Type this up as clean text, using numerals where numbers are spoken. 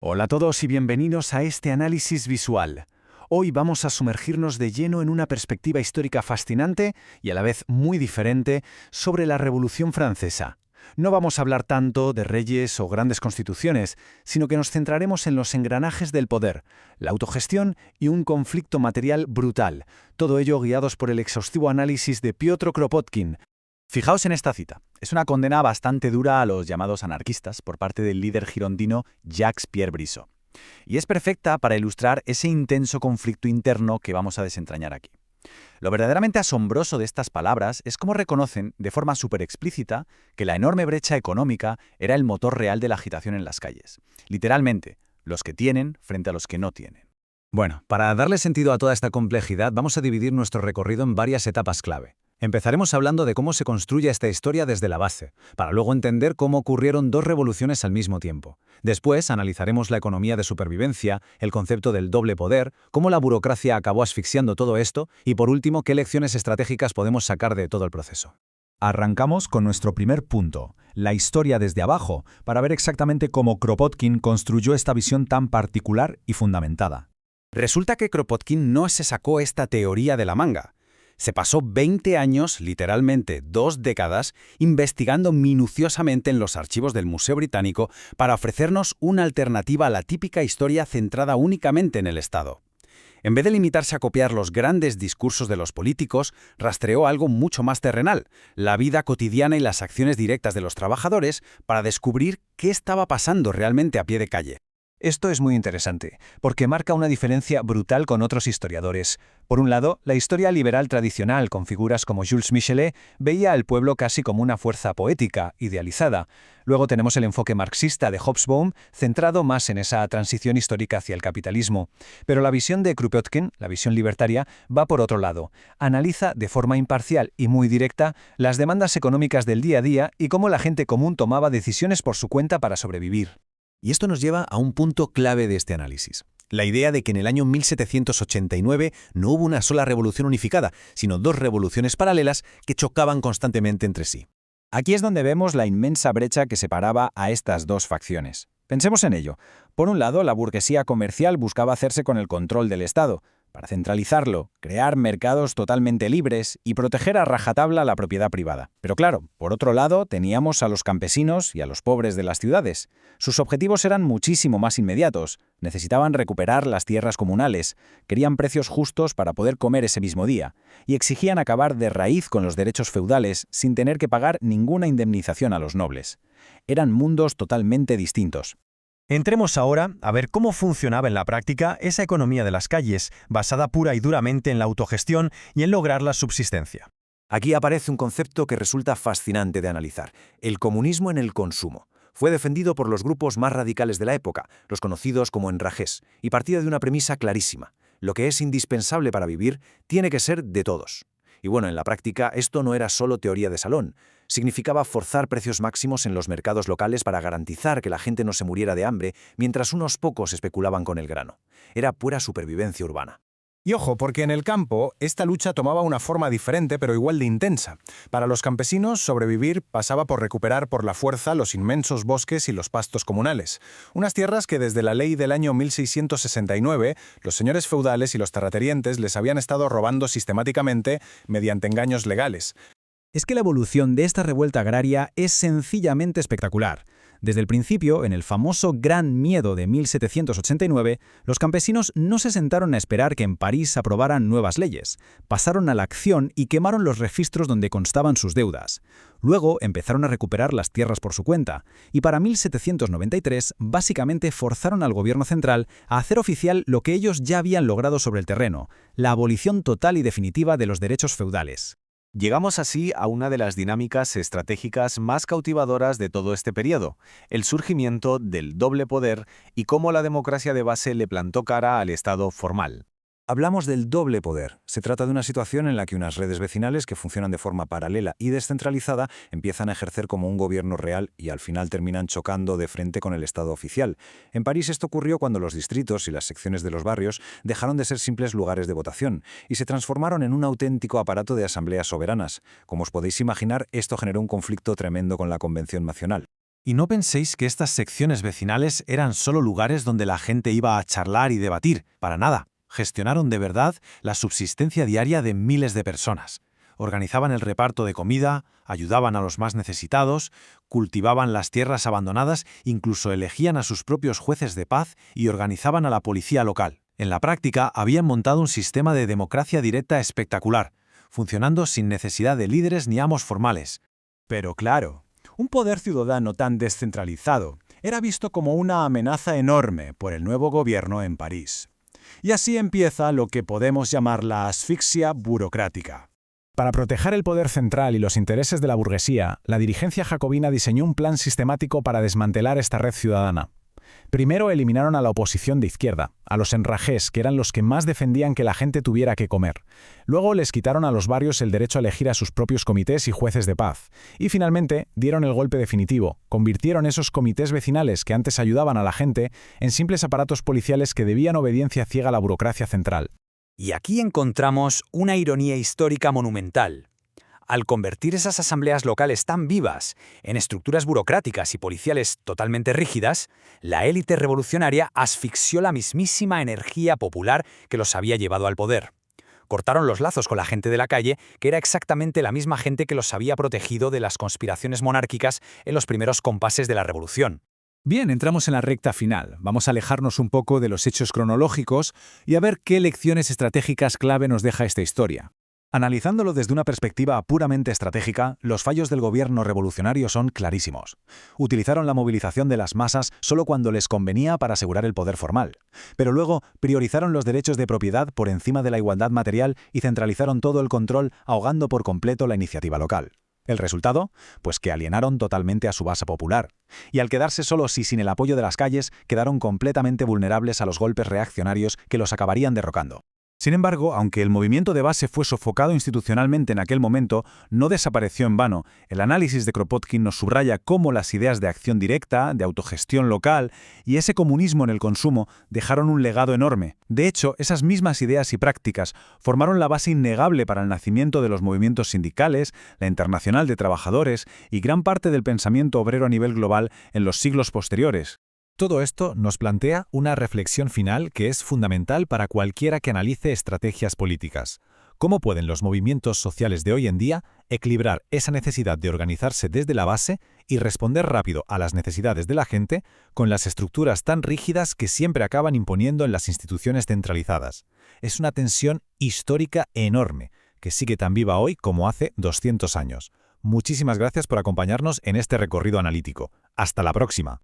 Hola a todos y bienvenidos a este análisis visual. Hoy vamos a sumergirnos de lleno en una perspectiva histórica fascinante y a la vez muy diferente sobre la Revolución Francesa. No vamos a hablar tanto de reyes o grandes constituciones, sino que nos centraremos en los engranajes del poder, la autogestión y un conflicto material brutal, todo ello guiados por el exhaustivo análisis de Piotr Kropotkin. Fijaos en esta cita. Es una condena bastante dura a los llamados anarquistas por parte del líder girondino Jacques-Pierre Brissot. Y es perfecta para ilustrar ese intenso conflicto interno que vamos a desentrañar aquí. Lo verdaderamente asombroso de estas palabras es cómo reconocen, de forma súper explícita, que la enorme brecha económica era el motor real de la agitación en las calles. Literalmente, los que tienen frente a los que no tienen. Bueno, para darle sentido a toda esta complejidad, vamos a dividir nuestro recorrido en varias etapas clave. Empezaremos hablando de cómo se construye esta historia desde la base, para luego entender cómo ocurrieron dos revoluciones al mismo tiempo. Después analizaremos la economía de supervivencia, el concepto del doble poder, cómo la burocracia acabó asfixiando todo esto y, por último, qué lecciones estratégicas podemos sacar de todo el proceso. Arrancamos con nuestro primer punto, la historia desde abajo, para ver exactamente cómo Kropotkin construyó esta visión tan particular y fundamentada. Resulta que Kropotkin no se sacó esta teoría de la manga. Se pasó 20 años, literalmente 2 décadas, investigando minuciosamente en los archivos del Museo Británico para ofrecernos una alternativa a la típica historia centrada únicamente en el Estado. En vez de limitarse a copiar los grandes discursos de los políticos, rastreó algo mucho más terrenal, la vida cotidiana y las acciones directas de los trabajadores para descubrir qué estaba pasando realmente a pie de calle. Esto es muy interesante, porque marca una diferencia brutal con otros historiadores. Por un lado, la historia liberal tradicional, con figuras como Jules Michelet, veía al pueblo casi como una fuerza poética, idealizada. Luego tenemos el enfoque marxista de Hobsbawm, centrado más en esa transición histórica hacia el capitalismo. Pero la visión de Kropotkin, la visión libertaria, va por otro lado. Analiza de forma imparcial y muy directa las demandas económicas del día a día y cómo la gente común tomaba decisiones por su cuenta para sobrevivir. Y esto nos lleva a un punto clave de este análisis. La idea de que en el año 1789 no hubo una sola revolución unificada, sino dos revoluciones paralelas que chocaban constantemente entre sí. Aquí es donde vemos la inmensa brecha que separaba a estas dos facciones. Pensemos en ello. Por un lado, la burguesía comercial buscaba hacerse con el control del Estado, para centralizarlo, crear mercados totalmente libres y proteger a rajatabla la propiedad privada. Pero claro, por otro lado, teníamos a los campesinos y a los pobres de las ciudades. Sus objetivos eran muchísimo más inmediatos. Necesitaban recuperar las tierras comunales, querían precios justos para poder comer ese mismo día, y exigían acabar de raíz con los derechos feudales sin tener que pagar ninguna indemnización a los nobles. Eran mundos totalmente distintos. Entremos ahora a ver cómo funcionaba en la práctica esa economía de las calles, basada pura y duramente en la autogestión y en lograr la subsistencia. Aquí aparece un concepto que resulta fascinante de analizar: el comunismo en el consumo. Fue defendido por los grupos más radicales de la época, los conocidos como enragés, y partía de una premisa clarísima: lo que es indispensable para vivir tiene que ser de todos. Y bueno, en la práctica esto no era solo teoría de salón. Significaba forzar precios máximos en los mercados locales para garantizar que la gente no se muriera de hambre mientras unos pocos especulaban con el grano. Era pura supervivencia urbana. Y ojo, porque en el campo esta lucha tomaba una forma diferente pero igual de intensa. Para los campesinos, sobrevivir pasaba por recuperar por la fuerza los inmensos bosques y los pastos comunales. Unas tierras que desde la ley del año 1669, los señores feudales y los terratenientes les habían estado robando sistemáticamente mediante engaños legales. Es que la evolución de esta revuelta agraria es sencillamente espectacular. Desde el principio, en el famoso Gran Miedo de 1789, los campesinos no se sentaron a esperar que en París aprobaran nuevas leyes. Pasaron a la acción y quemaron los registros donde constaban sus deudas. Luego empezaron a recuperar las tierras por su cuenta, y para 1793 básicamente forzaron al gobierno central a hacer oficial lo que ellos ya habían logrado sobre el terreno: la abolición total y definitiva de los derechos feudales. Llegamos así a una de las dinámicas estratégicas más cautivadoras de todo este periodo, el surgimiento del doble poder y cómo la democracia de base le plantó cara al Estado formal. Hablamos del doble poder. Se trata de una situación en la que unas redes vecinales que funcionan de forma paralela y descentralizada empiezan a ejercer como un gobierno real y al final terminan chocando de frente con el Estado oficial. En París esto ocurrió cuando los distritos y las secciones de los barrios dejaron de ser simples lugares de votación y se transformaron en un auténtico aparato de asambleas soberanas. Como os podéis imaginar, esto generó un conflicto tremendo con la Convención Nacional. Y no penséis que estas secciones vecinales eran solo lugares donde la gente iba a charlar y debatir, para nada. Gestionaron de verdad la subsistencia diaria de miles de personas. Organizaban el reparto de comida, ayudaban a los más necesitados, cultivaban las tierras abandonadas, incluso elegían a sus propios jueces de paz y organizaban a la policía local. En la práctica, habían montado un sistema de democracia directa espectacular, funcionando sin necesidad de líderes ni amos formales. Pero claro, un poder ciudadano tan descentralizado era visto como una amenaza enorme por el nuevo gobierno en París. Y así empieza lo que podemos llamar la asfixia burocrática. Para proteger el poder central y los intereses de la burguesía, la dirigencia jacobina diseñó un plan sistemático para desmantelar esta red ciudadana. Primero eliminaron a la oposición de izquierda, a los enragés, que eran los que más defendían que la gente tuviera que comer. Luego les quitaron a los barrios el derecho a elegir a sus propios comités y jueces de paz. Y finalmente dieron el golpe definitivo. Convirtieron esos comités vecinales que antes ayudaban a la gente en simples aparatos policiales que debían obediencia ciega a la burocracia central. Y aquí encontramos una ironía histórica monumental. Al convertir esas asambleas locales tan vivas en estructuras burocráticas y policiales totalmente rígidas, la élite revolucionaria asfixió la mismísima energía popular que los había llevado al poder. Cortaron los lazos con la gente de la calle, que era exactamente la misma gente que los había protegido de las conspiraciones monárquicas en los primeros compases de la revolución. Bien, entramos en la recta final. Vamos a alejarnos un poco de los hechos cronológicos y a ver qué lecciones estratégicas clave nos deja esta historia. Analizándolo desde una perspectiva puramente estratégica, los fallos del gobierno revolucionario son clarísimos. Utilizaron la movilización de las masas solo cuando les convenía para asegurar el poder formal. Pero luego priorizaron los derechos de propiedad por encima de la igualdad material y centralizaron todo el control, ahogando por completo la iniciativa local. ¿El resultado? Pues que alienaron totalmente a su base popular. Y al quedarse solos y sin el apoyo de las calles, quedaron completamente vulnerables a los golpes reaccionarios que los acabarían derrocando. Sin embargo, aunque el movimiento de base fue sofocado institucionalmente en aquel momento, no desapareció en vano. El análisis de Kropotkin nos subraya cómo las ideas de acción directa, de autogestión local y ese comunismo en el consumo dejaron un legado enorme. De hecho, esas mismas ideas y prácticas formaron la base innegable para el nacimiento de los movimientos sindicales, la Internacional de Trabajadores y gran parte del pensamiento obrero a nivel global en los siglos posteriores. Todo esto nos plantea una reflexión final que es fundamental para cualquiera que analice estrategias políticas. ¿Cómo pueden los movimientos sociales de hoy en día equilibrar esa necesidad de organizarse desde la base y responder rápido a las necesidades de la gente con las estructuras tan rígidas que siempre acaban imponiendo en las instituciones centralizadas? Es una tensión histórica enorme, que sigue tan viva hoy como hace 200 años. Muchísimas gracias por acompañarnos en este recorrido analítico. Hasta la próxima.